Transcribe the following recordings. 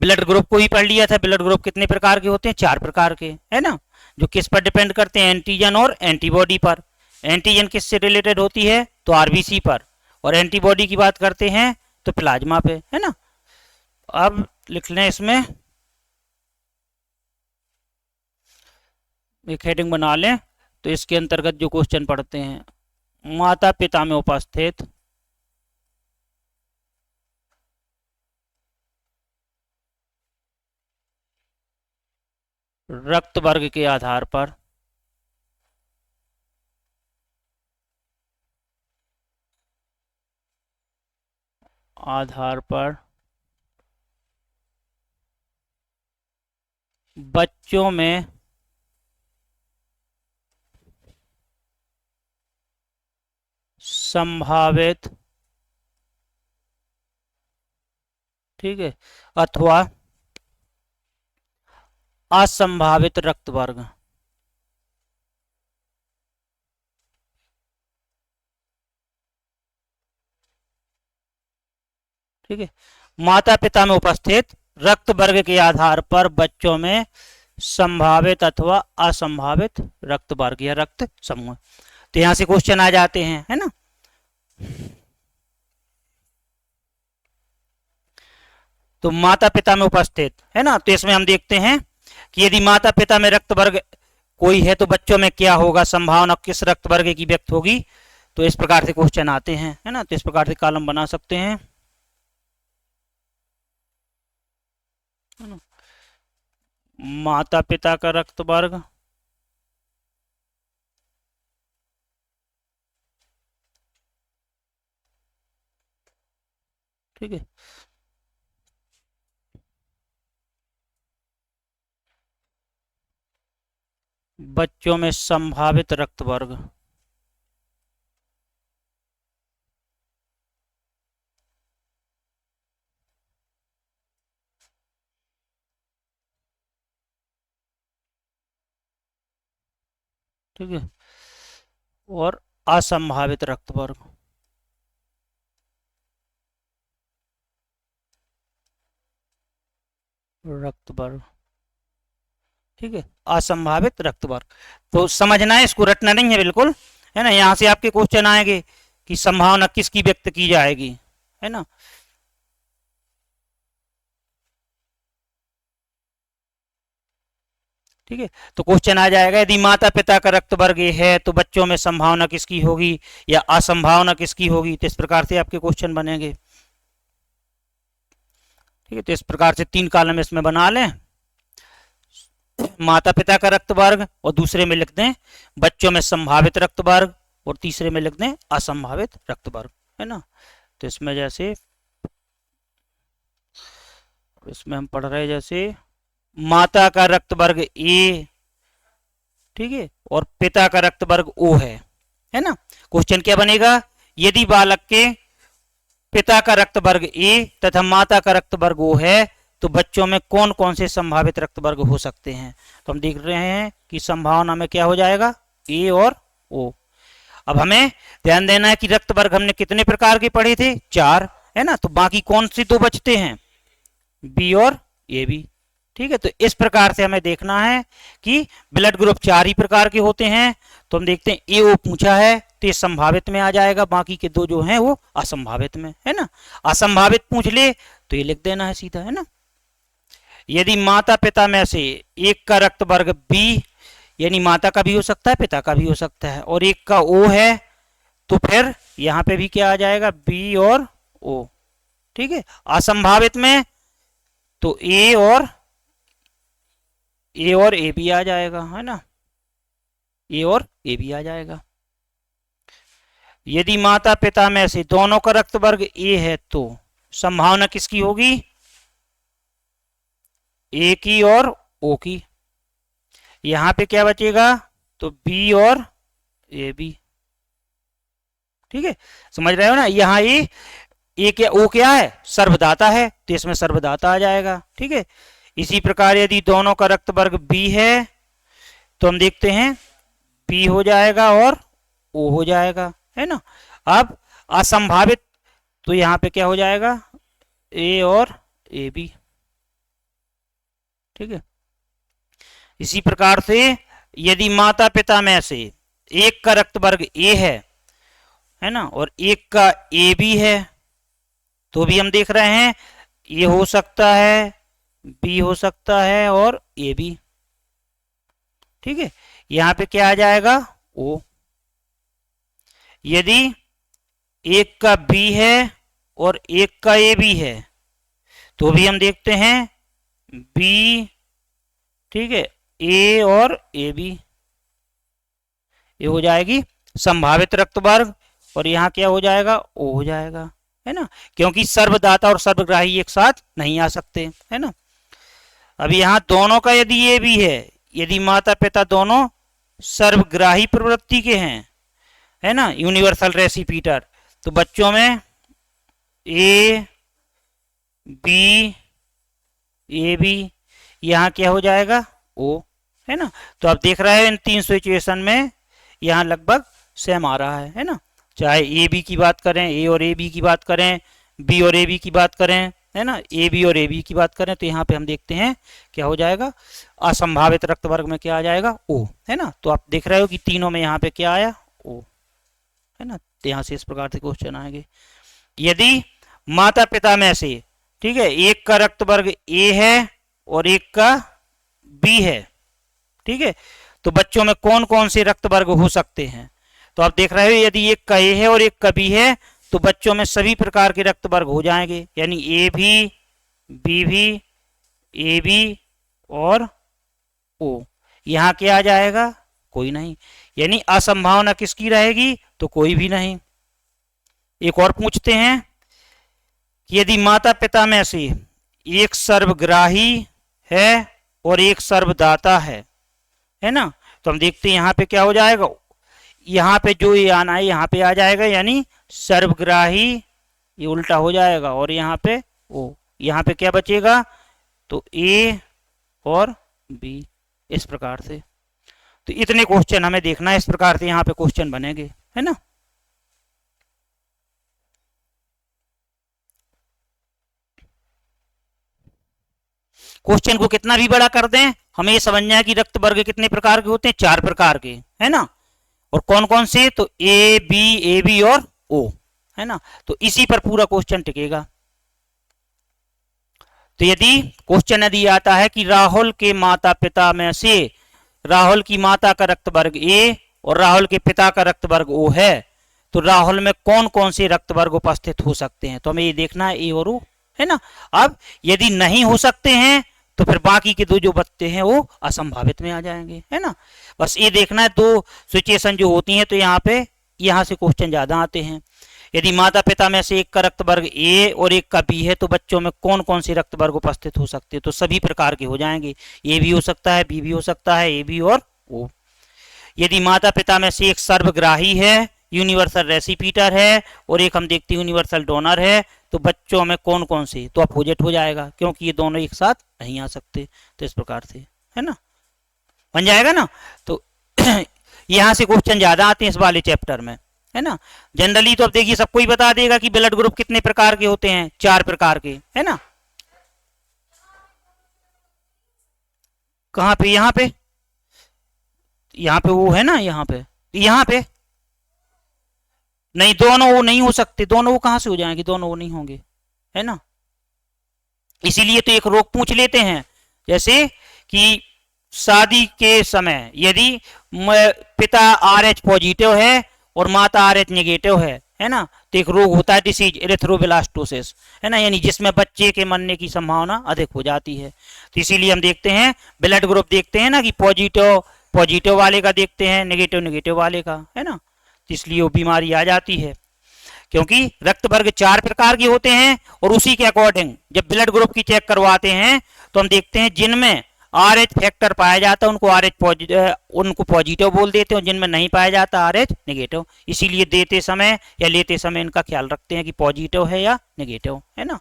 Blood group को ही पढ़ लिया था। ब्लड ग्रुप कितने प्रकार के होते हैं? 4 प्रकार के, है ना, जो किस पर डिपेंड करते हैं? एंटीजन और एंटीबॉडी पर। एंटीजन किससे रिलेटेड होती है? तो आरबीसी पर। और एंटीबॉडी की बात करते हैं तो प्लाज्मा पे, है ना। अब लिख लें इसमें एक हेडिंग बना लें, तो इसके अंतर्गत जो क्वेश्चन पढ़ते हैं, माता पिता में उपस्थित रक्त वर्ग के आधार पर बच्चों में संभावित, ठीक है, अथवा असंभावित रक्त वर्ग, ठीक है, माता पिता में उपस्थित रक्त वर्ग के आधार पर बच्चों में संभावित अथवा असंभावित रक्त वर्ग या रक्त समूह। तो यहां से क्वेश्चन आ जाते हैं, है ना। तो माता पिता में उपस्थित, है ना, तो इसमें हम देखते हैं कि यदि माता पिता में रक्त वर्ग कोई है तो बच्चों में क्या होगा, संभावना किस रक्त वर्ग की व्यक्त होगी। तो इस प्रकार से क्वेश्चन आते हैं, है ना। तो इस प्रकार से कॉलम बना सकते हैं, है ना। माता पिता का रक्त वर्ग, ठीक है, बच्चों में संभावित रक्त वर्ग, ठीक है, और असंभावित रक्त वर्ग, रक्त वर्ग, ठीक है, असंभावित रक्त वर्ग। तो समझना है, इसको रटना नहीं है बिल्कुल, है ना। यहां से आपके क्वेश्चन आएंगे कि संभावना किसकी व्यक्त की जाएगी, है ना। ठीक है, तो क्वेश्चन आ जाएगा यदि माता पिता का रक्त वर्ग ये है तो बच्चों में संभावना किसकी होगी या असंभावना किसकी होगी। तो इस प्रकार से आपके क्वेश्चन बनेंगे, ठीक है। तो इस प्रकार से 3 कॉलम इसमें बना लें, माता पिता का रक्त वर्ग, और दूसरे में लिख दें बच्चों में संभावित रक्त वर्ग, और तीसरे में लिख दें असंभावित रक्त वर्ग, है ना। तो इसमें जैसे इसमें हम पढ़ रहे हैं जैसे माता का रक्त वर्ग ए, ठीक है, और पिता का रक्त वर्ग ओ है ना। क्वेश्चन क्या बनेगा, यदि बालक के पिता का रक्त वर्ग ए तथा माता का रक्त वर्ग ओ है तो बच्चों में कौन कौन से संभावित रक्त वर्ग हो सकते हैं। तो हम देख रहे हैं कि संभावना में क्या हो जाएगा, ए और ओ। अब हमें ध्यान देना है कि रक्त वर्ग हमने कितने प्रकार के पढ़े थे, 4, है ना। तो बाकी कौन से 2 बचते हैं, बी और ए बी, ठीक है। तो इस प्रकार से हमें देखना है कि ब्लड ग्रुप 4 ही प्रकार के होते हैं। तो हम देखते हैं ए ओ पूछा है तो ये संभावित में आ जाएगा, बाकी के 2 जो हैं वो असंभावित में, है ना। असंभावित पूछ ले तो ये लिख देना है सीधा, है ना। यदि माता पिता में से एक का रक्त वर्ग बी, यानी माता का भी हो सकता है पिता का भी हो सकता है, और एक का ओ है, तो फिर यहां पे भी क्या आ जाएगा, बी और ओ, ठीक है। असंभावित में तो ए और ए भी आ जाएगा, है ना, ए और ए भी आ जाएगा। यदि माता पिता में से दोनों का रक्त वर्ग ए है तो संभावना किसकी होगी, ए की और ओ की। यहां पे क्या बचेगा, तो बी और ए बी, ठीक है। समझ रहे हो ना, यहाँ ए क्या ओ क्या है, सर्वदाता है, तो इसमें सर्वदाता आ जाएगा, ठीक है। इसी प्रकार यदि दोनों का रक्त वर्ग बी है तो हम देखते हैं बी हो जाएगा और ओ हो जाएगा, है ना। अब असंभावित तो यहाँ पे क्या हो जाएगा, ए और ए बी, ठीक है। इसी प्रकार से यदि माता पिता में से एक का रक्त वर्ग ए है ना, और एक का ए बी है, तो भी हम देख रहे हैं ये हो सकता है, बी हो सकता है और ए बी। ठीक है, यहां पे क्या आ जाएगा, ओ। यदि एक का बी है और एक का ए बी है, तो भी हम देखते हैं बी, ठीक है, ए और ए बी, ये हो जाएगी संभावित रक्त वर्ग, और यहां क्या हो जाएगा, ओ हो जाएगा, है ना, क्योंकि सर्वदाता और सर्वग्राही एक साथ नहीं आ सकते, है ना। अब यहां दोनों का यदि ए बी है, यदि माता पिता दोनों सर्वग्राही प्रवृत्ति के हैं, है ना, यूनिवर्सल रेसिपीटर, तो बच्चों में ए बी यहां क्या हो जाएगा, ओ, है ना। तो आप देख रहे हैं इन तीन सिचुएशन में यहां लगभग सेम आ रहा है ना, चाहे ए बी की बात करें, ए और ए बी की बात करें, बी और ए बी की बात करें, है ना, ए बी और ए बी की बात करें, तो यहाँ पे हम देखते हैं क्या हो जाएगा, असंभावित रक्त वर्ग में क्या आ जाएगा, ओ, है ना। तो आप देख रहे हो कि तीनों में यहाँ पे क्या आया, ओ, है ना। तो यहाँ से इस प्रकार से क्वेश्चन आएंगे। यदि माता पिता में से, ठीक है, एक का रक्त वर्ग ए है और एक का बी है, ठीक है, तो बच्चों में कौन कौन से रक्त वर्ग हो सकते हैं, तो आप देख रहे हो यदि एक का ए है और एक का बी है, तो बच्चों में सभी प्रकार के रक्त वर्ग हो जाएंगे, यानी ए भी, बी भी, ए बी और ओ। यहां क्या आ जाएगा, कोई नहीं, यानी असंभावना किसकी रहेगी, तो कोई भी नहीं। एक और पूछते हैं कि यदि माता पिता में से एक सर्वग्राही है और एक सर्वदाता है ना, तो हम देखते हैं यहां पे क्या हो जाएगा, यहां पे जो ये आना है यहां पे आ जाएगा, यानी सर्वग्राही, ये उल्टा हो जाएगा, और यहां पे ओ, यहां पे क्या बचेगा, तो ए और बी, इस प्रकार से। तो इतने क्वेश्चन हमें देखना है, इस प्रकार से यहां पे क्वेश्चन बनेंगे, है ना। क्वेश्चन को कितना भी बड़ा कर दें, हमें ये समझना है कि रक्त वर्ग कितने प्रकार के होते हैं, 4 प्रकार के, है ना, और कौन कौन से, तो ए बी और ओ, है ना। तो इसी पर पूरा क्वेश्चन टिकेगा। तो यदि क्वेश्चन यदि आता है कि राहुल के माता पिता में से राहुल की माता का रक्त वर्ग ए और राहुल के पिता का रक्त वर्ग ओ है, तो राहुल में कौन कौन से रक्त वर्ग उपस्थित हो सकते हैं, तो हमें ये देखना है ए और ओ, है ना। अब यदि नहीं हो सकते हैं तो फिर बाकी के दो जो बचते हैं वो असंभावित में आ जाएंगे, है ना। बस ये देखना है, दो सिचुएशन जो होती हैं, तो यहाँ पे यहाँ से क्वेश्चन ज्यादा आते हैं। यदि माता पिता में से एक का रक्त वर्ग ए और एक का बी है, तो बच्चों में कौन कौन से रक्त वर्ग उपस्थित हो सकते हैं, तो सभी प्रकार के हो जाएंगे, ए भी हो सकता है, बी भी हो सकता है, ए बी और ओ। यदि माता पिता में से एक सर्वग्राही है, यूनिवर्सल रेसिपीटर है, और एक हम देखते हैं यूनिवर्सल डोनर है, तो बच्चों में कौन कौन से, तो अपोजिट हो जाएगा, क्योंकि ये दोनों एक साथ नहीं आ सकते, तो इस प्रकार से, है ना, बन जाएगा ना। तो यहां से क्वेश्चन ज्यादा आते हैं इस वाले चैप्टर में, है ना। जनरली तो अब देखिए सबको ही बता देगा कि ब्लड ग्रुप कितने प्रकार के होते हैं, 4 प्रकार के, है ना। कहां पे, यहाँ पे, यहाँ पे वो है ना, यहाँ पे नहीं, दोनों वो नहीं हो सकते, दोनों वो कहां से हो जाएंगे, दोनों वो नहीं होंगे, है ना। इसीलिए तो एक रोग पूछ लेते हैं, जैसे कि शादी के समय यदि पिता RH पॉजिटिव है और माता RH नेगेटिव है ना, तो एक रोग होता है डिसीज एरिथ्रोब्लास्टोसिस, है ना, यानी जिसमें बच्चे के मरने की संभावना अधिक हो जाती है। तो इसीलिए हम देखते हैं ब्लड ग्रुप देखते हैं ना, कि पॉजिटिव वाले का देखते हैं, नेगेटिव वाले का, है ना। तो इसलिए वो बीमारी आ जाती है, क्योंकि रक्त वर्ग 4 प्रकार के होते हैं, और उसी के अकॉर्डिंग जब ब्लड ग्रुप की चेक करवाते हैं तो हम देखते हैं जिनमें RH फैक्टर पाया जाता है उनको पॉजिटिव बोल देते हैं, और जिनमें नहीं पाया जाता RH नेगेटिव। इसीलिए देते समय या लेते समय इनका ख्याल रखते हैं कि पॉजिटिव है या नेगेटिव, है ना।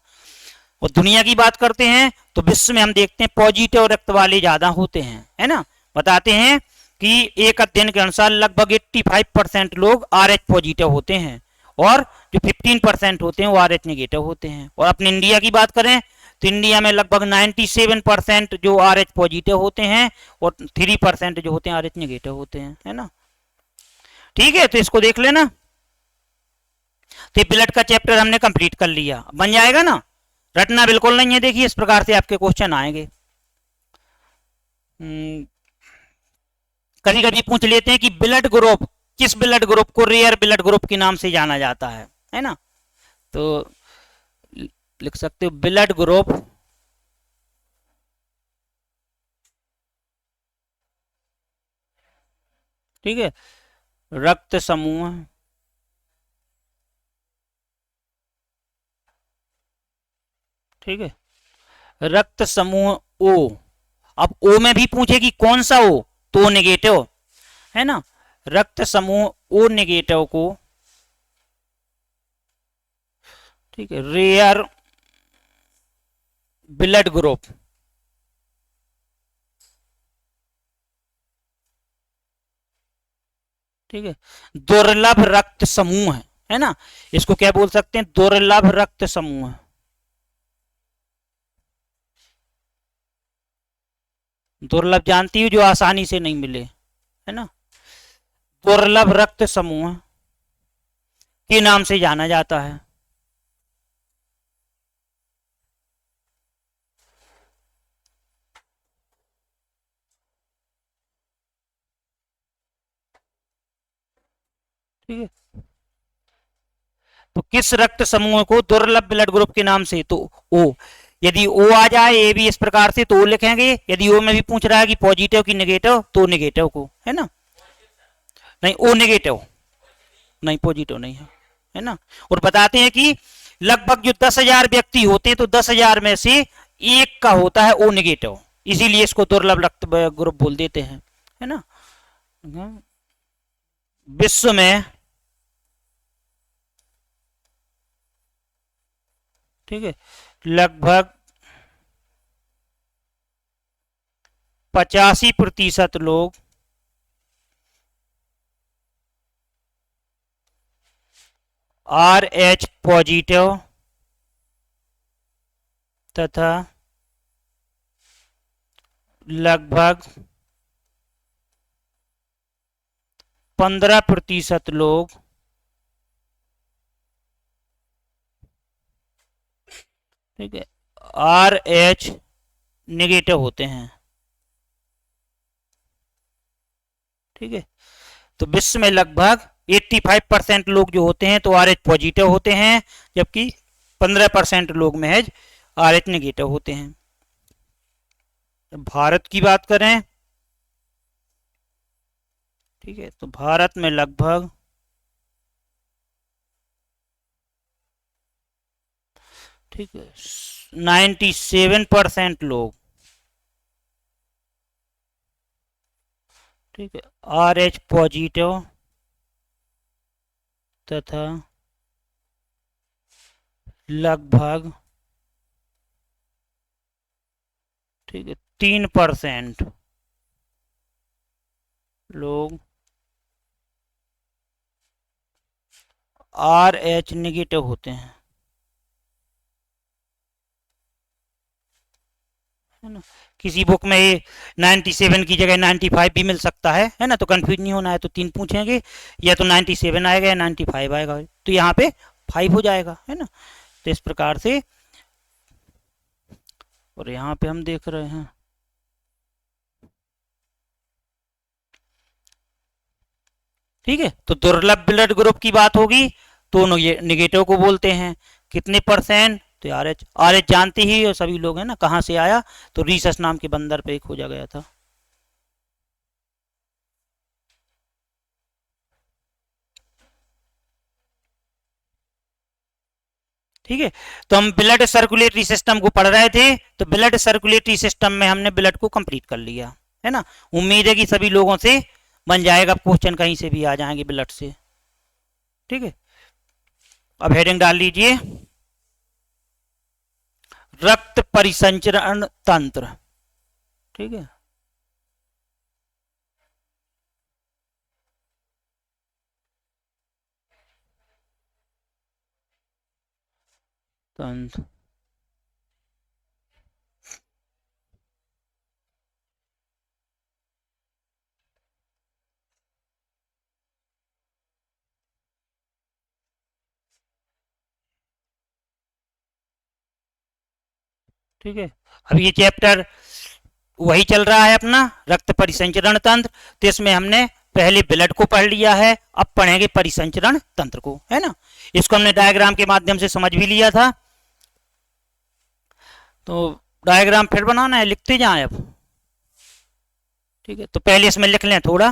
और दुनिया की बात करते हैं तो विश्व में हम देखते हैं पॉजिटिव रक्त वाले ज्यादा होते हैं, है ना। बताते हैं कि एक अध्ययन के अनुसार लगभग 85% लोग RH पॉजिटिव होते हैं, और जो 15% होते हैं वो RH नेगेटिव होते हैं। और अपने इंडिया की बात करें तो इंडिया में लगभग 97% जो आर एच पॉजिटिव होते हैं और 3% जो होते हैं आर एच निगेटिव होते हैं, है ना। ठीक है, तो इसको देख लेना। तो ब्लड का चैप्टर हमने कंप्लीट कर लिया, बन जाएगा ना। रटना बिल्कुल नहीं है, देखिए इस प्रकार से आपके क्वेश्चन आएंगे। कभी कभी पूछ लेते हैं कि ब्लड ग्रुप, किस ब्लड ग्रुप को रेयर ब्लड ग्रुप के नाम से जाना जाता है ना। तो लिख सकते हो ब्लड ग्रुप ठीक है, रक्त समूह, ठीक है, रक्त समूह ओ। अब ओ में भी पूछे कि कौन सा ओ, तो नेगेटिव, है ना। रक्त समूह ओ नेगेटिव को, ठीक है, रेयर ब्लड ग्रुप, ठीक है, दुर्लभ रक्त समूह है ना। इसको क्या बोल सकते हैं, दुर्लभ रक्त समूह। दुर्लभ जानती हूँ, जो आसानी से नहीं मिले, है ना। दुर्लभ रक्त समूह के नाम से जाना जाता है। ठीक है, तो किस रक्त समूह को दुर्लभ ब्लड ग्रुप के नाम से, तो ओ। यदि ओ आ जाए ए भी इस प्रकार से तो ओ लिखेंगे, यदि ओ में भी पूछ रहा है कि पॉजिटिव की नेगेटिव, तो नेगेटिव को, है ना। नहीं, ओ नेगेटिव नहीं, पॉजिटिव नहीं है ना। और बताते हैं कि लगभग जो 10,000 व्यक्ति होते हैं, तो 10,000 में से एक का होता है ओ नेगेटिव, इसीलिए इसको दुर्लभ रक्त ग्रुप बोल देते हैं, है ना। विश्व में, ठीक है, लगभग 85% लोग आर एच पॉजिटिव तथा लगभग 15% लोग ठीक है आर एच निगेटिव होते हैं। ठीक है, तो विश्व में लगभग 85% लोग जो होते हैं तो आर एच पॉजिटिव होते हैं, जबकि 15% लोग महज आर एच निगेटिव होते हैं। भारत की बात करें, ठीक है, तो भारत में लगभग ठीक है 97% लोग, ठीक है, आर एच पॉजिटिव तथा लगभग, ठीक है, 3% लोग आर एच निगेटिव होते हैं, है ना। किसी बुक में ये 97 की जगह 95 भी मिल सकता है ना। तो कंफ्यूज नहीं होना है, तो 3 पूछेंगे, या तो 97 आएगा या 95 आएगा, तो यहाँ पे 5 हो जाएगा, है ना। तो इस प्रकार से, और यहाँ पे हम देख रहे हैं, ठीक है, तो दुर्लभ ब्लड ग्रुप की बात होगी तो निगेटिव को बोलते हैं। कितने परसेंट, तो आर एच जानते ही और सभी लोग, हैं ना। कहाँ से आया, तो रीसस नाम के बंदर पे खोजा गया था। ठीक है, तो हम ब्लड सर्कुलेटरी सिस्टम को पढ़ रहे थे, तो ब्लड सर्कुलेटरी सिस्टम में हमने ब्लड को कंप्लीट कर लिया, है ना। उम्मीद है कि सभी लोगों से बन जाएगा, क्वेश्चन कहीं से भी आ जाएंगे ब्लड से। ठीक है, अब हेडिंग डाल लीजिए, रक्त परिसंचरण तंत्र। ठीक है, तंत्र, ठीक है, अब ये चैप्टर वही चल रहा है अपना, रक्त परिसंचरण तंत्र। तो इसमें हमने पहले ब्लड को पढ़ लिया है, अब पढ़ेंगे परिसंचरण तंत्र को, है ना। इसको हमने डायग्राम के माध्यम से समझ भी लिया था। तो डायग्राम फिर बनाना है, लिखते जाएं अब। ठीक है, तो पहले इसमें लिख लें थोड़ा,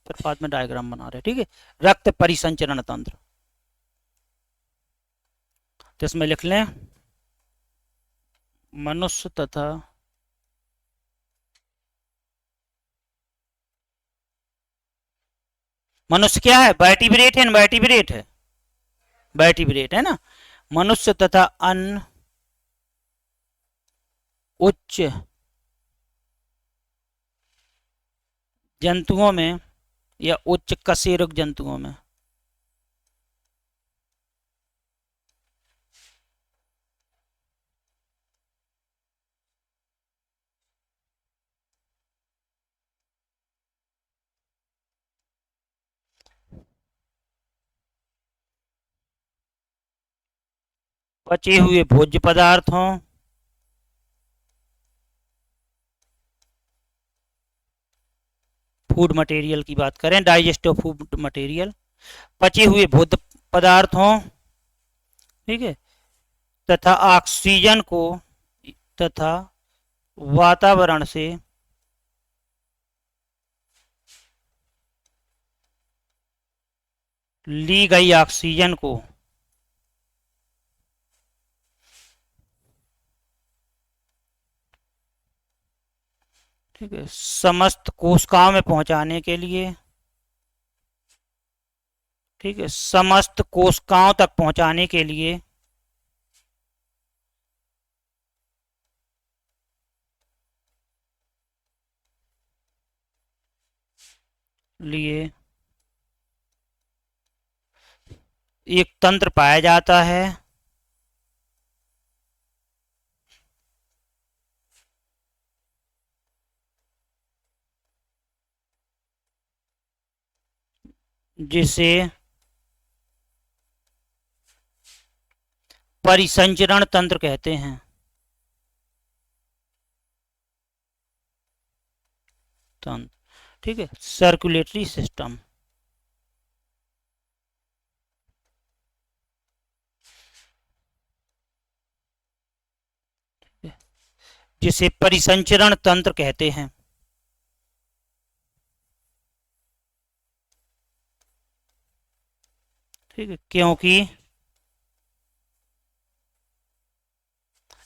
फिर बाद में डायग्राम बना रहे हैं। ठीक है, रक्त परिसंचरण तंत्र, तो इसमें लिख लें मनुष्य तथा मनुष्य क्या है, वर्टिब्रेट है, इनवर्टिब्रेट है, वर्टिब्रेट है ना। मनुष्य तथा अन्य उच्च जंतुओं में या उच्च कशेरुक जंतुओं में पचे हुए भोज्य पदार्थों फूड मटेरियल की बात करें, डाइजेस्टिव फूड मटेरियल, पचे हुए भोज्य पदार्थों, ठीक है, तथा ऑक्सीजन को, तथा वातावरण से ली गई ऑक्सीजन को ठीक है समस्त कोशिकाओं में पहुंचाने के लिए, ठीक है, समस्त कोशिकाओं तक पहुंचाने के लिए लिए एक तंत्र पाया जाता है, जिसे परिसंचरण तंत्र कहते हैं। तंत्र, ठीक है, सर्कुलेटरी सिस्टम, जिसे परिसंचरण तंत्र कहते हैं। ठीक है, क्योंकि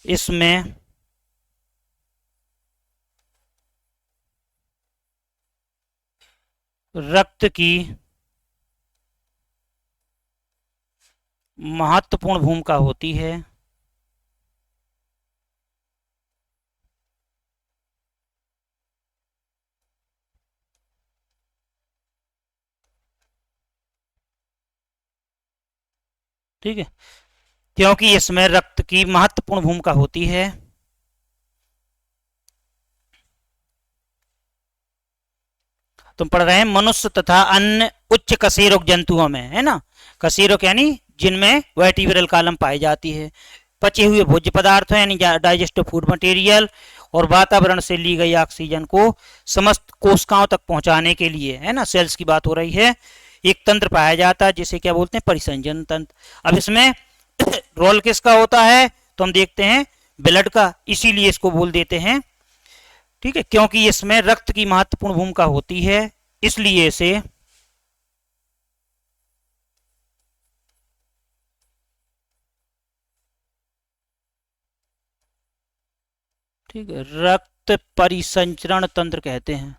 इसमें रक्त की महत्वपूर्ण भूमिका होती है, ठीक है, क्योंकि इसमें रक्त की महत्वपूर्ण भूमिका होती है, तुम पढ़ रहे हैं मनुष्य तथा अन्य उच्च कशेरुक जंतुओं में, है ना। कशेरुक यानी जिनमें वर्टिब्रल कॉलम पाई जाती है, पचे हुए भोज्य पदार्थ यानी डाइजेस्टिव फूड मटेरियल, और वातावरण से ली गई ऑक्सीजन को समस्त कोशिकाओं तक पहुंचाने के लिए, है ना, सेल्स की बात हो रही है, एक तंत्र पाया जाता है जिसे क्या बोलते हैं, परिसंचरण तंत्र। अब इसमें रोल किसका होता है, तो हम देखते हैं ब्लड का, इसीलिए इसको बोल देते हैं, ठीक है, क्योंकि इसमें रक्त की महत्वपूर्ण भूमिका होती है, इसलिए इसे, ठीक है, रक्त परिसंचरण तंत्र कहते हैं।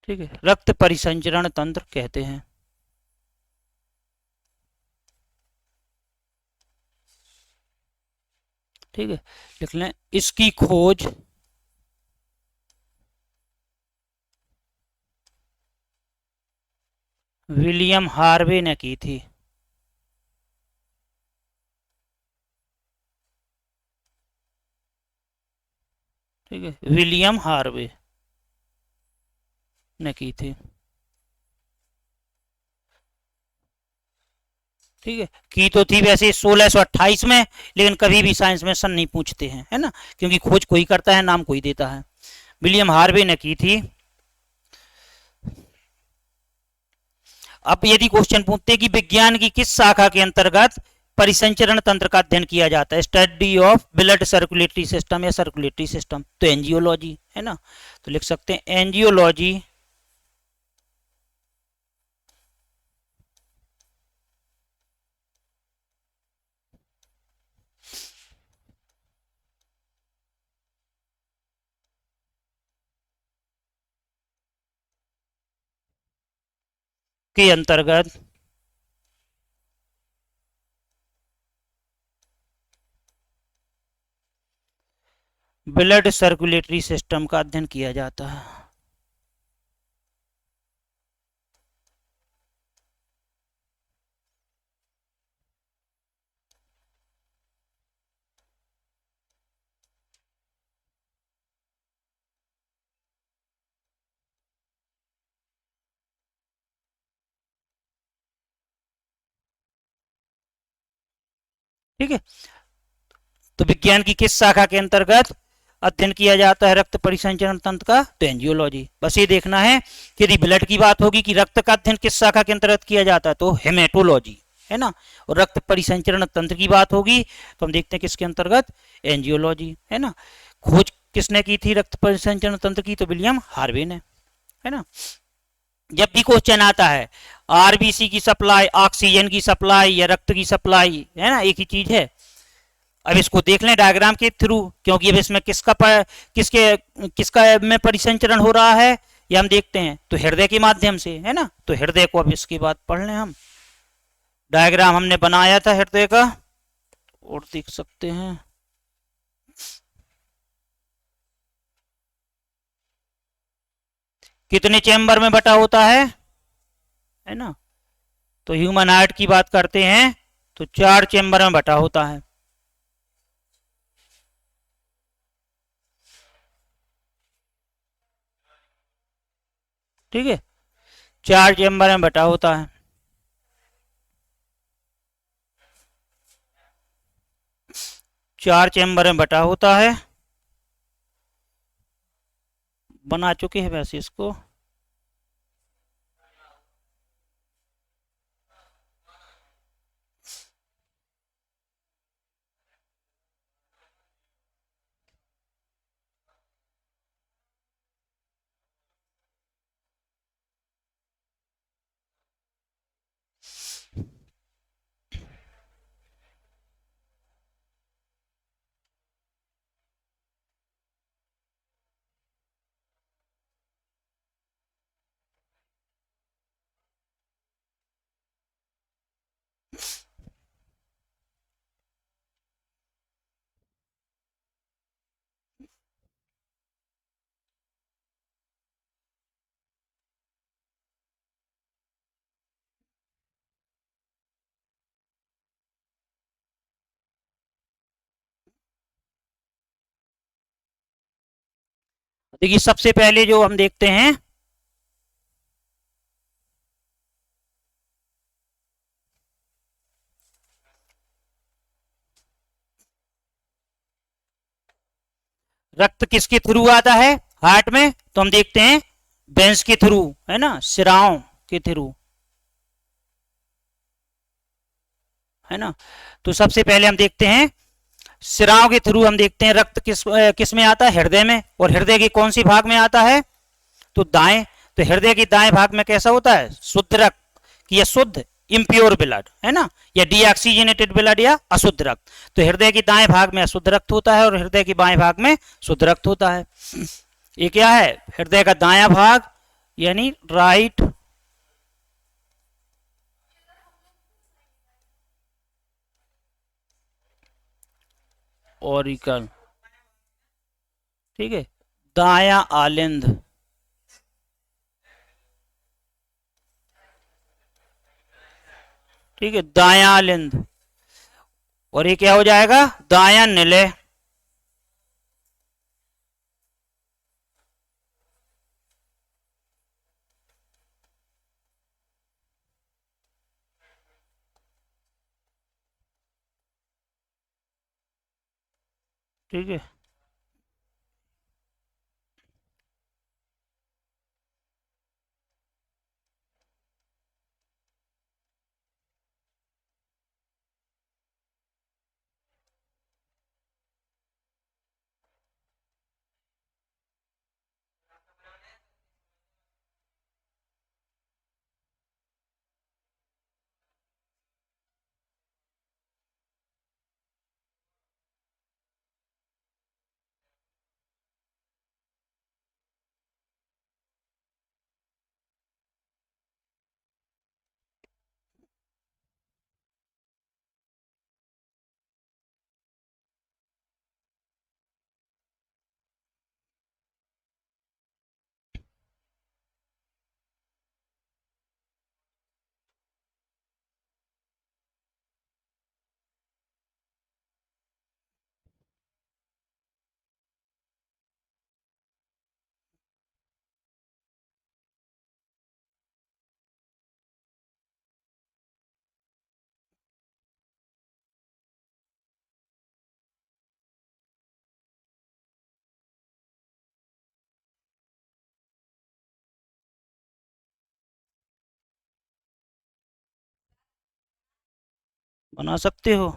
ठीक है, रक्त परिसंचरण तंत्र कहते हैं। ठीक है, लिख लें इसकी खोज विलियम हार्वे ने की थी। ठीक है, विलियम हार्वे ने की थी। ठीक है, की तो थी वैसे 1628 में, लेकिन कभी भी साइंस में सन नहीं पूछते हैं, है ना, क्योंकि खोज कोई करता है, नाम कोई देता है। विलियम हार्वे ने की थी। अब यदि क्वेश्चन पूछते हैं कि विज्ञान की किस शाखा के अंतर्गत परिसंचरण तंत्र का अध्ययन किया जाता है, study of blood circulatory system या सर्कुलेटरी सिस्टम, तो एंजियोलॉजी, है ना, तो लिख सकते हैं एंजियोलॉजी के अंतर्गत ब्लड सर्कुलेटरी सिस्टम का अध्ययन किया जाता है। ठीक है, तो विज्ञान की किस शाखा के अंतर्गत अध्ययन किया जाता है रक्त परिसंचरण तंत्र का, तो एंजियोलॉजी। बस ये देखना है कि यदि ब्लड की बात होगी कि रक्त का अध्ययन किस शाखा के अंतर्गत किया जाता है, तो हेमेटोलॉजी, है ना, और रक्त परिसंचरण तंत्र की बात होगी तो हम देखते हैं किसके अंतर्गत, एंजियोलॉजी, है ना। खोज किसने की थी रक्त परिसंचरण तंत्र की, तो विलियम हार्वे ने, है ना। जब भी क्वेश्चन आता है आरबीसी की सप्लाई, ऑक्सीजन की सप्लाई या रक्त की सप्लाई, है ना, एक ही चीज है। अब इसको देख लें डायग्राम के थ्रू, क्योंकि अब इसमें किसका में परिसंचरण हो रहा है ये हम देखते हैं, तो हृदय के माध्यम से, है ना, तो हृदय को अब इसके बाद पढ़ लें हम। डायग्राम हमने बनाया था हृदय का, और देख सकते हैं। कितने चैम्बर में बटा होता है ना, तो ह्यूमन हार्ट की बात करते हैं तो 4 चैम्बर में बटा होता है। ठीक है, 4 चैम्बर में बटा होता है। चार चैम्बर में बटा होता है, बना चुके हैं वैसे इसको। देखिए सबसे पहले जो हम देखते हैं, रक्त किसके थ्रू आता है हार्ट में, तो हम देखते हैं वेंस के थ्रू, है ना, शिराओं के थ्रू, है ना। तो सबसे पहले हम देखते हैं शिराओं के थ्रू, हम देखते हैं रक्त किस में आता है, हृदय में, और हृदय के कौन सी भाग में आता है, तो दाएं। तो हृदय के दाएं भाग में कैसा होता है, शुद्ध रक्त या शुद्ध इम्प्योर ब्लड, है ना, या डीऑक्सीजनेटेड ब्लड या अशुद्ध रक्त। तो हृदय के दाएं भाग में अशुद्ध रक्त होता है और हृदय के बाएं भाग में शुद्ध रक्त होता है। ये क्या है, हृदय का दायां भाग यानी राइट ऑरिकल, ठीक है, दाया आलिंद, ठीक है, दाया आलिंद, और ये क्या हो जाएगा, दाया निलय, ठीक है। बना सकते हो।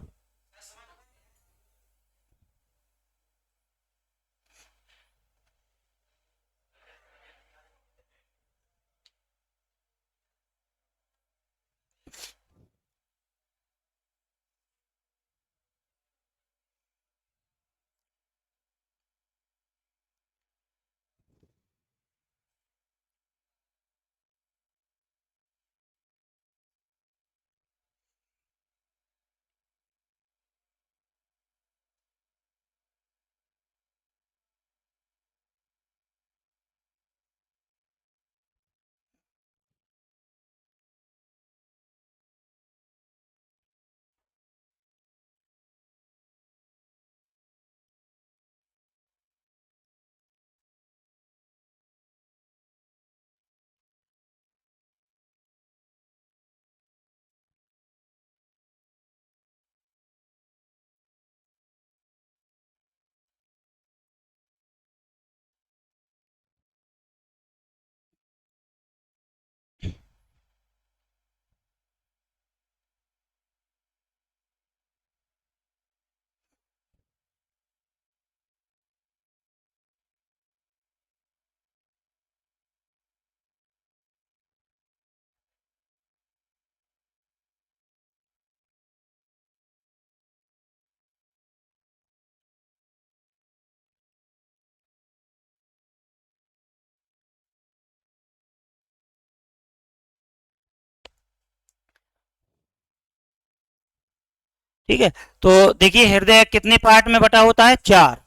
ठीक है। तो देखिए हृदय कितने पार्ट में बटा होता है? चार।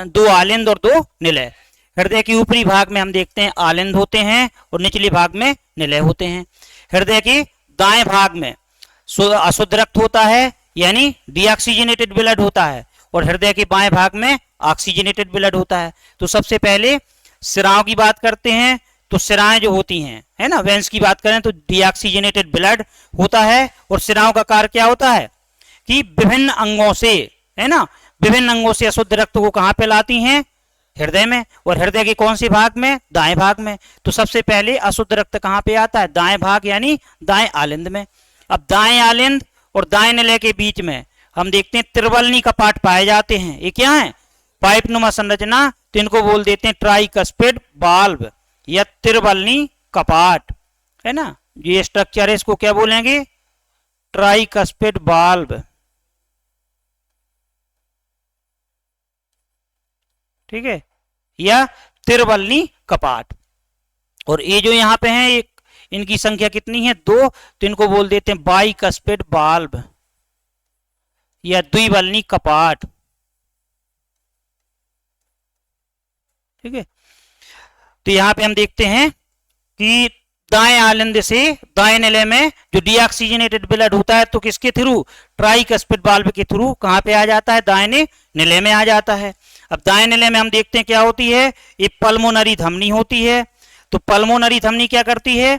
दो आलिंद और दो निलय। हृदय के ऊपरी भाग में हम देखते हैं आलिंद होते हैं और निचले भाग में निलय होते हैं। हृदय के दाएं भाग में अशुद्ध रक्त होता है यानी डीऑक्सीजनेटेड ब्लड होता है और हृदय के बाएं भाग में ऑक्सीजनेटेड ब्लड होता है। तो सबसे पहले सिराओं की बात करते हैं तो सिराएं जो होती हैं है ना, वेंस की बात करें तो डीऑक्सीजनेटेड ब्लड होता है और सिराओं का कार्य क्या होता है कि विभिन्न अंगों से है ना, विभिन्न अंगों से अशुद्ध रक्त को कहां पे लाती हैं? हृदय में। और हृदय के कौन से भाग में? दाएं भाग में। तो सबसे पहले अशुद्ध रक्त कहां पे आता है? दाएं भाग यानी दाएं आलिंद में। अब दाएं आलिंद और दाएं निलय के बीच में हम देखते हैं त्रिवलनी कपाट पाए जाते हैं। ये क्या है? पाइप नुमा संरचना। तो इनको बोल देते हैं ट्राइकस्पिड वाल्व या त्रिवलनी कपाट है ना। ये स्ट्रक्चर है, इसको क्या बोलेंगे? Tricuspid valve. ठीक है, या त्रिवलनी कपाट। और ये जो यहाँ पे है एक, इनकी संख्या कितनी है? दो। तो इनको बोल देते हैं बाइकस्पिड वाल्व या द्विवलनी कपाट। ठीक है, तो यहाँ पे हम देखते हैं कि दाएं आलिंद से दाएं निलय में जो डीऑक्सीजनेटेड ब्लड होता है तो किसके थ्रू? ट्राइकस्पिड वाल्व के थ्रू कहां पे आ जाता है? दाएं निलय में आ जाता है। अब दाएं निलय में हम देखते हैं क्या होती है? ये पल्मोनरी धमनी होती है। तो पल्मोनरी धमनी क्या करती है?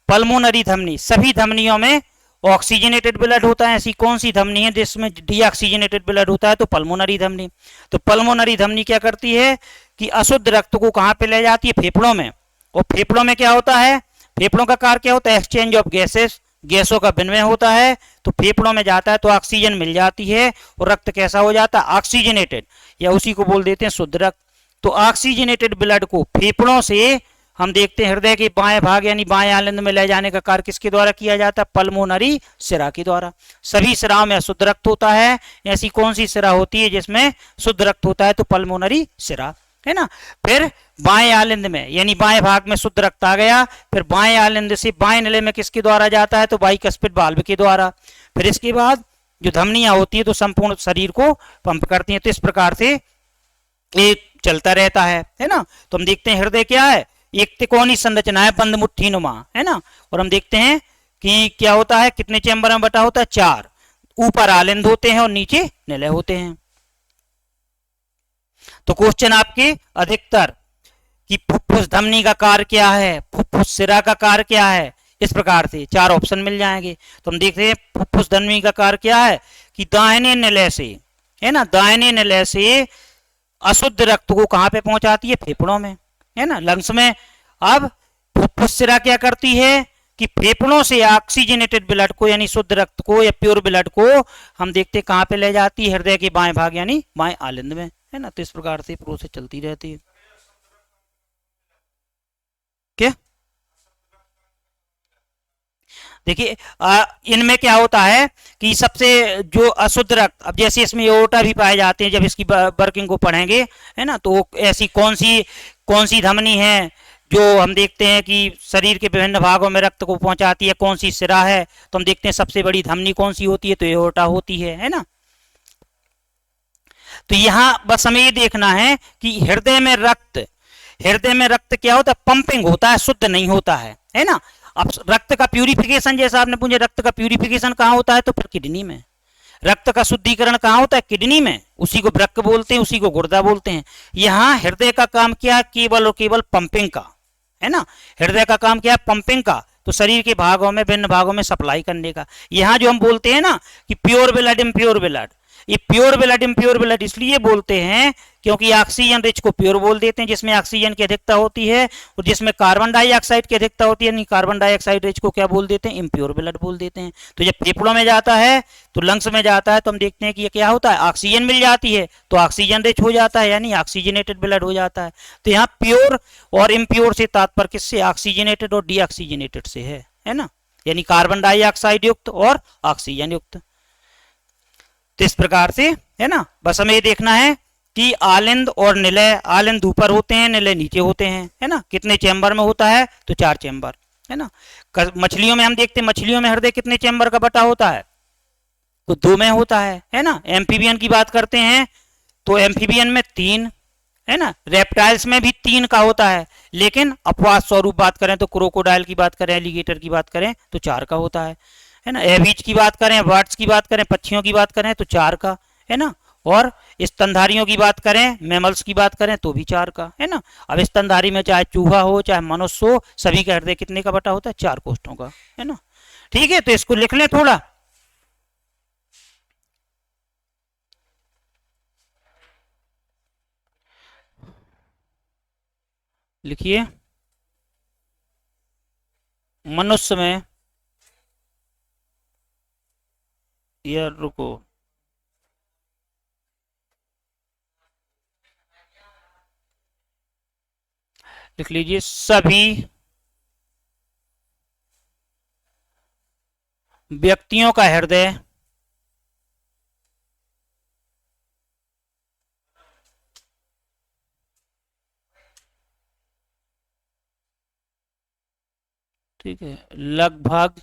पल्मोनरी धमनी सभी धमनियों में ऑक्सीजनेटेड ब्लड होता है, ऐसी कौन सी धमनी है जिसमें डीऑक्सीजनेटेड ब्लड होता है? तो पल्मोनरी धमनी। तो पल्मोनरी धमनी क्या करती है कि अशुद्ध रक्त को कहां पे ले जाती है? फेफड़ों में। और फेफड़ों में क्या होता है? फेफड़ों का कार्य क्या होता है? एक्सचेंज ऑफ गैसेस, गैसों का विनिमय होता है। तो फेफड़ों में जाता है तो ऑक्सीजन मिल जाती है और रक्त कैसा हो जाता है? ऑक्सीजनेटेड, या उसी को बोल देते हैं शुद्ध रक्त। तो ऑक्सीजनेटेड ब्लड को फेफड़ों से हम देखते हैं हृदय के बाएं भाग यानी बाएं आलिंद में ले जाने का कार्य किसके द्वारा किया जाता है? पल्मोनरी सिरा के द्वारा। सभी सिराओं में अशुद्ध रक्त होता है, ऐसी कौन सी सिरा होती है जिसमें शुद्ध रक्त होता है? तो पल्मोनरी सिरा, है ना। फिर बाएं आलिंद में यानी बाएं भाग में शुद्ध रक्त आ गया, फिर बाएं आलिंद से बाएं नले में किसके द्वारा जाता है? तो बाइकस्पिड वाल्व के द्वारा। फिर इसके बाद जो धमनियां होती है तो संपूर्ण शरीर को पंप करती हैं। तो इस प्रकार से ये चलता रहता है ना। तो हम देखते हैं हृदय क्या है? एक त्रिकोणीय संरचना है, बंद मुट्ठी नुमा, है ना। और हम देखते हैं कि क्या होता है, कितने चैम्बर में बटा होता है? 4। ऊपर आलिंद होते हैं और नीचे निलय होते हैं। तो क्वेश्चन आपके अधिकतर कि फुफ्फुस धमनी का कार्य क्या है, फुफ्फुस सिरा का कार्य क्या है, इस प्रकार से 4 ऑप्शन मिल जाएंगे। तो हम देखते हैं फुफ्फुस धमनी का कार्य क्या है कि दाहिने निलय से, है ना, दाहिने निलय से अशुद्ध रक्त को कहां पे पहुंचाती है? फेफड़ों में, है ना, लंग्स में। अब फुफ्फुस सिरा क्या करती है कि फेफड़ों से ऑक्सीजनेटेड ब्लड को यानी शुद्ध रक्त को या प्योर ब्लड को हम देखते हैं कहां पे ले जाती है? हृदय के बाएं भाग यानी बाएं आलिंद में, है ना। तो इस प्रकार से प्रोसेस चलती रहती है। क्या देखिए इनमें क्या होता है कि सबसे जो अशुद्ध रक्त, अब जैसे इसमें एओर्टा भी पाए जाते हैं, जब इसकी वर्किंग को पढ़ेंगे, है ना, तो ऐसी कौन सी धमनी है जो हम देखते हैं कि शरीर के विभिन्न भागों में रक्त को पहुंचाती है, कौन सी सिरा है? तो हम देखते हैं सबसे बड़ी धमनी कौन सी होती है? तो एओर्टा होती है ना। तो यहां बस हमें ये देखना है कि हृदय में रक्त क्या होता है? पंपिंग होता है, शुद्ध नहीं होता है ना। अब रक्त का प्यूरिफिकेशन, जैसा आपने पूछा रक्त का प्यूरिफिकेशन कहाँ होता है? तो फिर किडनी में। रक्त का शुद्धिकरण कहाँ होता है? किडनी में। उसी को वृक्क बोलते हैं, उसी को गुर्दा बोलते हैं। यहाँ हृदय का काम क्या है? केवल और केवल पंपिंग का, है ना। हृदय का काम क्या है? पंपिंग का। तो शरीर के भागों में, भिन्न भागों में सप्लाई करने का। यहाँ जो हम बोलते हैं ना कि प्योर ब्लड इम्प्योर ब्लड, ये प्योर ब्लड इम्प्योर ब्लड इसलिए बोलते हैं क्योंकि ऑक्सीजन रिच को प्योर बोल देते हैं, जिसमें ऑक्सीजन की अधिकता होती है, और जिसमें कार्बन डाइऑक्साइड की अधिकता होती है यानी कार्बन डाइऑक्साइड रिच को क्या बोल देते हैं? इम्प्योर ब्लड बोल देते हैं। तो जब फेफड़ों में जाता है तो लंग्स में जाता है तो हम देखते हैं कि ये क्या होता है? ऑक्सीजन मिल जाती है तो ऑक्सीजन रिच हो जाता है यानी ऑक्सीजनेटेड ब्लड हो जाता है। तो यहाँ प्योर और इम्प्योर से तात्पर्य किससे? ऑक्सीजनेटेड और डीऑक्सीजनेटेड से है ना, यानी कार्बन डाइऑक्साइड युक्त और ऑक्सीजन युक्त। तो इस प्रकार से, है ना, बस हमें ये देखना है कि आलिंद और निलय, आलिंद ऊपर होते हैं, निलय नीचे होते हैं, है ना। कितने चैम्बर में होता है? तो 4 चैम्बर, है ना। मछलियों में हम देखते हैं, मछलियों में हृदय कितने चैम्बर का बटा होता है? तो 2 में होता है ना। एम्फीबियन की बात करते हैं तो एम्फीबियन में 3, है ना। रेप्टाइल्स में भी 3 का होता है, लेकिन अपवाद स्वरूप बात करें तो क्रोकोडाइल की बात करें, एलिगेटर की बात करें तो 4 का होता है ना। एबीज की बात करें, बर्ड्स की बात करें, पक्षियों की बात करें तो 4 का, है ना। और स्तनधारियों की बात करें, मैमल्स की बात करें तो भी 4 का, है ना। अब स्तनधारी में चाहे चूहा हो चाहे मनुष्य हो, सभी का हृदय कितने का बटा होता है? 4 कोष्ठों का, है ना। ठीक है, तो इसको लिख लें थोड़ा। लिखिए, मनुष्य में, या रुको, लिख लीजिए, सभी व्यक्तियों का हृदय ठीक है लगभग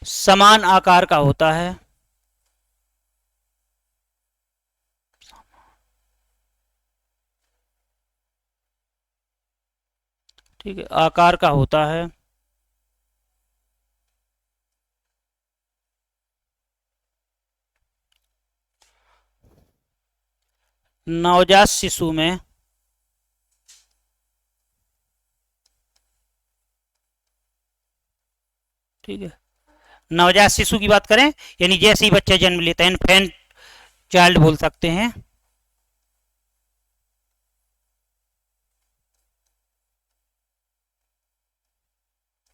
समान आकार का होता है। ठीक है, आकार का होता है। नवजात शिशु में ठीक है। नवजात शिशु की बात करें यानी जैसे ही बच्चा जन्म लेता है, इन्फेंट चाइल्ड बोल सकते हैं।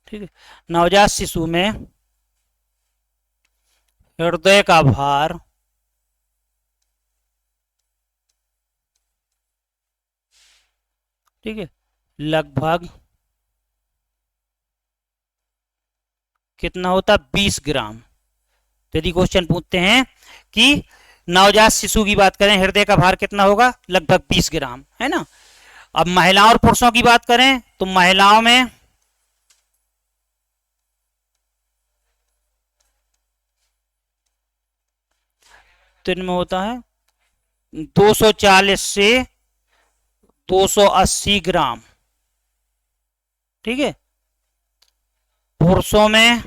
ठीक है। नवजात शिशु में हृदय का भार ठीक है लगभग कितना होता है 20 ग्राम। तो यदि क्वेश्चन पूछते हैं कि नवजात शिशु की बात करें हृदय का भार कितना होगा, लगभग 20 ग्राम, है ना। अब महिलाओं और पुरुषों की बात करें तो महिलाओं में तो इनमें होता है 240 से 280 ग्राम। ठीक है। पुरुषों में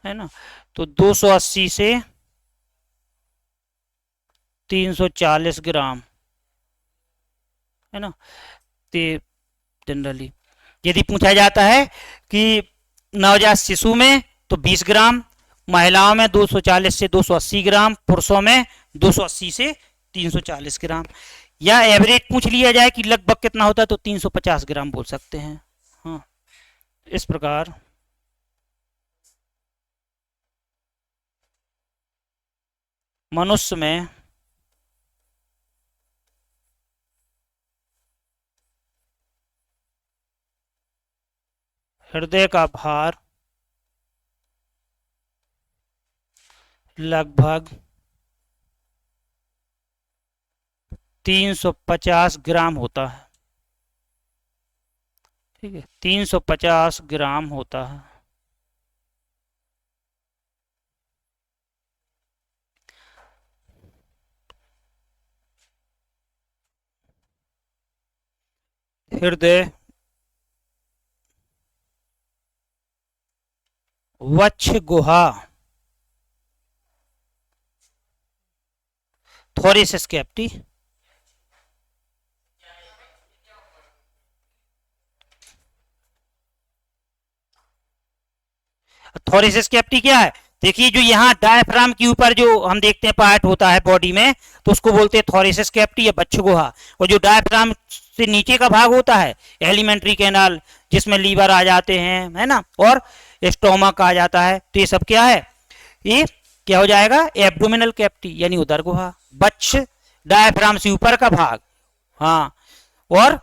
है ना तो 280 से 340 ग्राम, है ना। ते जनरली यदि पूछा जाता है कि नवजात शिशु में तो 20 ग्राम, महिलाओं में 240 से 280 ग्राम, पुरुषों में 280 से 340 ग्राम। या एवरेज पूछ लिया जाए कि लगभग कितना होता है तो 350 ग्राम बोल सकते हैं। हाँ, इस प्रकार मनुष्य में हृदय का भार लगभग 350 ग्राम होता है। ठीक है, 350 ग्राम होता है। हृदय वक्ष गुहा थोरिसिस कैप्टी थोरिसिस कैप्टी क्या है, देखिए जो यहाँ डायफ्राम के ऊपर जो हम देखते हैं पार्ट होता है बॉडी में तो उसको बोलते हैं थोरिसिस कैप्टी या बच्च गुहा। और जो डायफ्राम से नीचे का भाग होता है एलिमेंट्री कैनाल जिसमें लीवर आ जाते हैं, है ना, और स्टोमक आ जाता है, तो ये सब क्या है, ये क्या हो जाएगा एब्डोमिनल कैप्टी यानी उदर गुहा। बच्च डायफ्राम से ऊपर का भाग। हाँ, और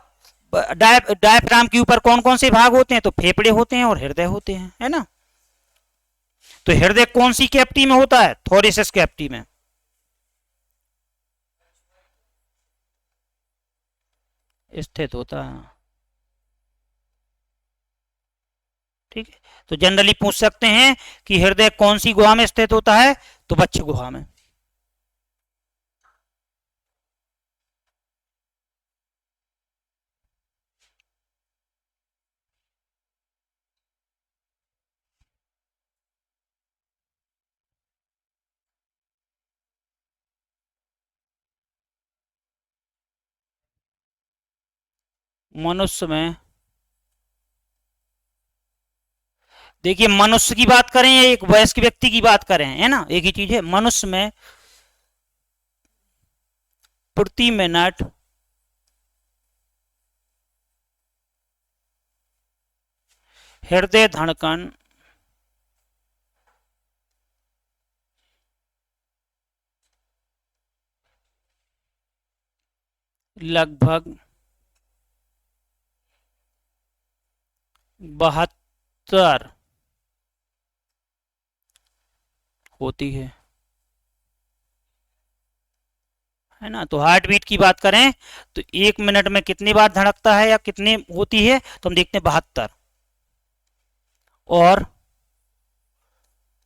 डायफ्राम के ऊपर कौन कौन से भाग होते हैं तो फेफड़े होते हैं और हृदय होते हैं, है ना। तो हृदय कौन सी कैप्टी में होता है, थोरिसिस कैप्टी में स्थित होता है। ठीक है, तो जनरली पूछ सकते हैं कि हृदय कौन सी गुहा में स्थित होता है तो बच्च गुहा में। मनुष्य में देखिए मनुष्य की बात करें या एक वयस्क व्यक्ति की बात करें, है ना, एक ही चीज है। मनुष्य में प्रति मिनट हृदय धड़कन लगभग 72 होती है ना। तो हार्ट बीट की बात करें तो 1 मिनट में कितनी बार धड़कता है या कितनी होती है तो हम देखते हैं 72। और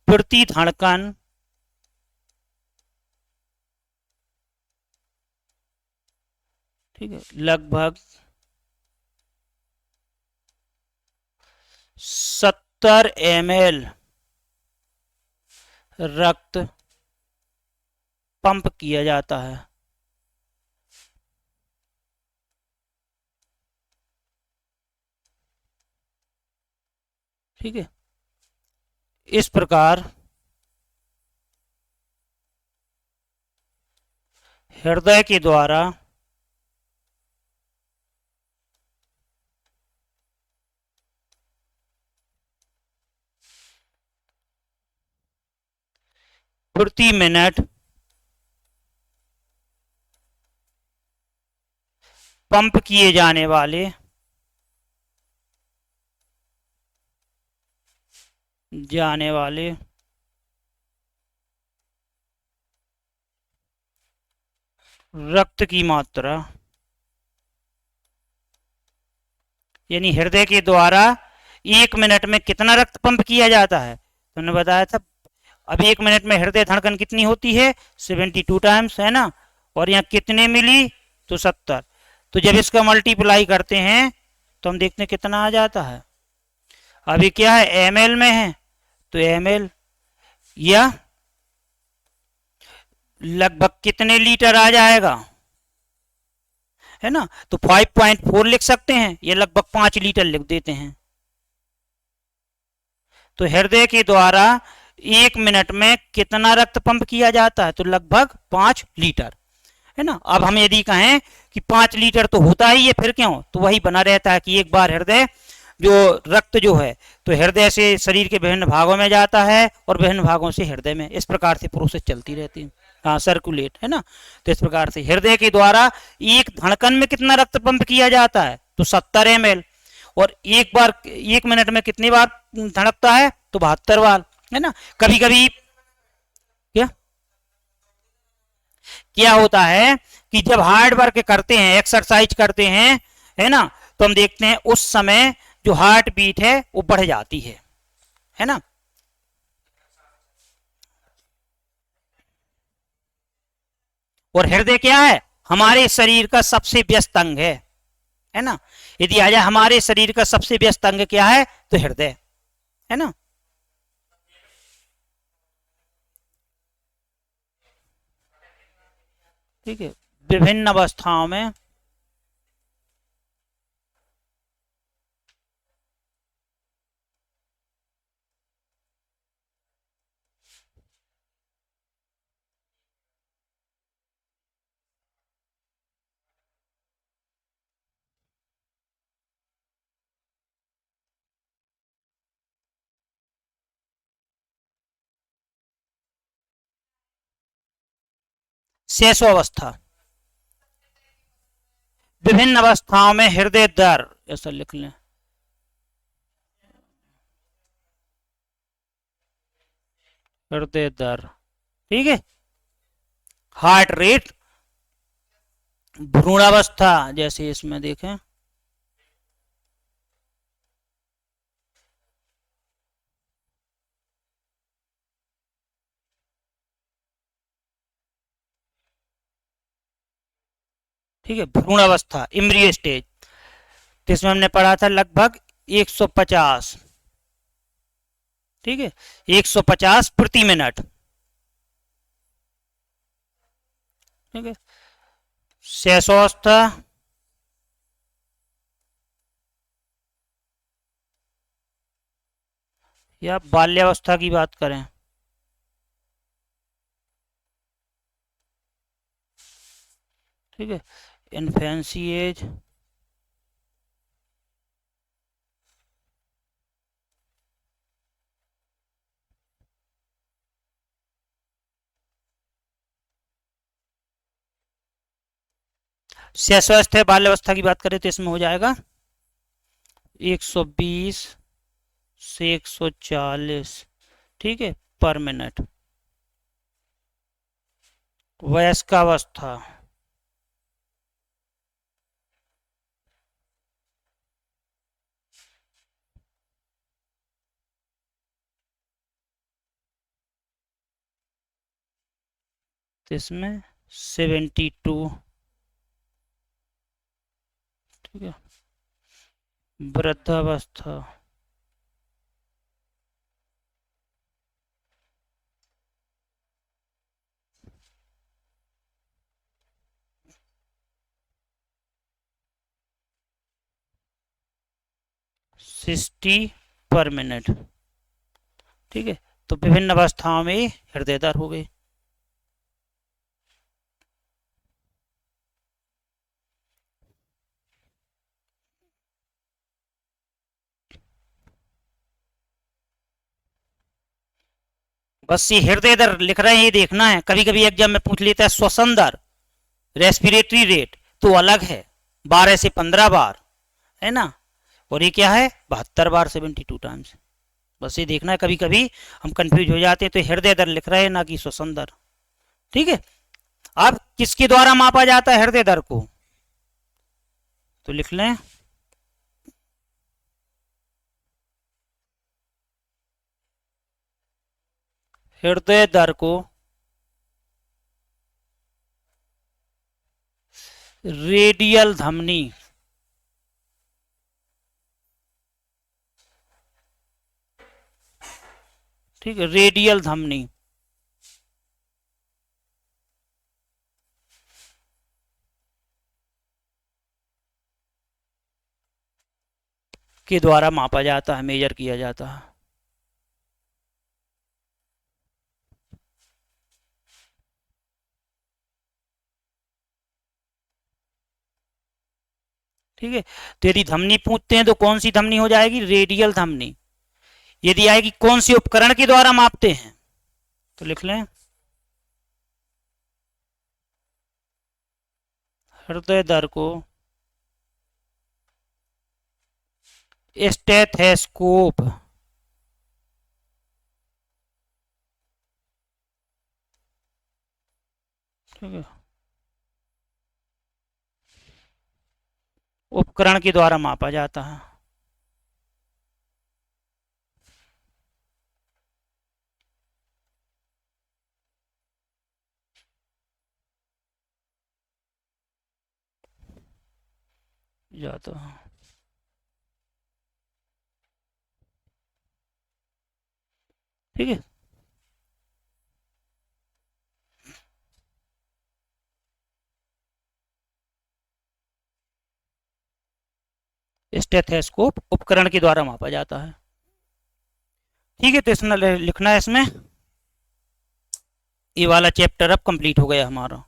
प्रति धड़कन ठीक है लगभग 70 ml रक्त पंप किया जाता है। ठीक है, इस प्रकार हृदय के द्वारा प्रति मिनट पंप किए जाने वाले रक्त की मात्रा, यानी हृदय के द्वारा 1 मिनट में कितना रक्त पंप किया जाता है, तुमने बताया था। अब 1 मिनट में हृदय धड़कन कितनी होती है, 72 टाइम्स, है ना। और यहाँ कितने मिली, तो 70। तो जब इसका मल्टीप्लाई करते हैं तो हम देखते हैं कितना आ जाता है। अभी क्या है, एमएल में है, तो एमएल या लगभग कितने लीटर आ जाएगा, है ना। तो 5.4 लिख सकते हैं, ये लगभग 5 लीटर लिख देते हैं। तो हृदय के द्वारा 1 मिनट में कितना रक्त पंप किया जाता है, तो लगभग 5 लीटर, है ना। अब हम यदि कहें कि 5 लीटर तो होता ही है, फिर क्यों, तो वही बना रहता है कि एक बार हृदय जो रक्त जो है, तो हृदय से शरीर के विभिन्न भागों में जाता है और विभिन्न भागों से हृदय में, इस प्रकार से प्रोसेस चलती रहती है। हाँ, सर्कुलेट, है ना। तो इस प्रकार से हृदय के द्वारा एक धड़कन में कितना रक्त पंप किया जाता है, तो 70 ml। और एक बार 1 मिनट में कितनी बार धड़कता है, तो 72 बार, है ना। कभी कभी क्या क्या होता है कि जब हार्ड वर्क करते हैं, एक्सरसाइज करते हैं, है ना, तो हम देखते हैं उस समय जो हार्ट बीट है वो बढ़ जाती है ना। और हृदय क्या है, हमारे शरीर का सबसे व्यस्त अंग है ना। यदि आ जाए हमारे शरीर का सबसे व्यस्त अंग क्या है, तो हृदय, है ना। ठीक है, विभिन्न अवस्थाओं में शेषो अवस्था, विभिन्न अवस्थाओं में हृदय दर, ऐसा लिख लें। हृदय दर, ठीक है। हार्ट रेट, भ्रूणावस्था, जैसे इसमें देखें, ठीक है, भ्रूणावस्था, इम्ब्रियो स्टेज, तो इसमें हमने पढ़ा था लगभग 150, ठीक है, 150 प्रति मिनट, ठीक है। शेषावस्था, या बाल्यावस्था की बात करें, ठीक है, इन्फेंसी एज, शेषावस्था बाल्यावस्था की बात करें तो इसमें हो जाएगा 120 से 140, ठीक है, पर मिनट। वयस्कावस्था, तो इसमें 72, ठीक है। वृद्धावस्था, 60, पर मिनट। ठीक है, तो विभिन्न अवस्थाओं में हृदय दर हो गई। बस ये हृदय दर लिख रहे हैं, ये देखना है। कभी कभी एग्जाम में पूछ लेता है श्वसन दर, रेस्पिरेटरी रेट तो अलग है, 12 से 15 बार, है ना, और ये क्या है 72 बार, 72 टाइम्स। बस ये देखना है, कभी कभी हम कंफ्यूज हो जाते हैं, तो हृदय दर लिख रहे हैं ना कि श्वसन दर। ठीक है, अब किसके द्वारा मापा जाता है हृदय दर को, तो लिख लें हृदय दर को रेडियल धमनी, ठीक है, रेडियल धमनी के द्वारा मापा जाता है, मेजर किया जाता है। ठीक है, तो यदि धमनी पूछते हैं तो कौन सी धमनी हो जाएगी, रेडियल धमनी। यदि आएगी कौन सी उपकरण के द्वारा मापते हैं, तो लिख लें हृदय दर को स्टेथोस्कोप, ठीक है, उपकरण के द्वारा मापा जाता है। जाता है, ठीक है, स्टेथोस्कोप उपकरण के द्वारा मापा जाता है। ठीक है, तो इसमें लिखना है, इसमें ये वाला चैप्टर अब कंप्लीट हो गया हमारा।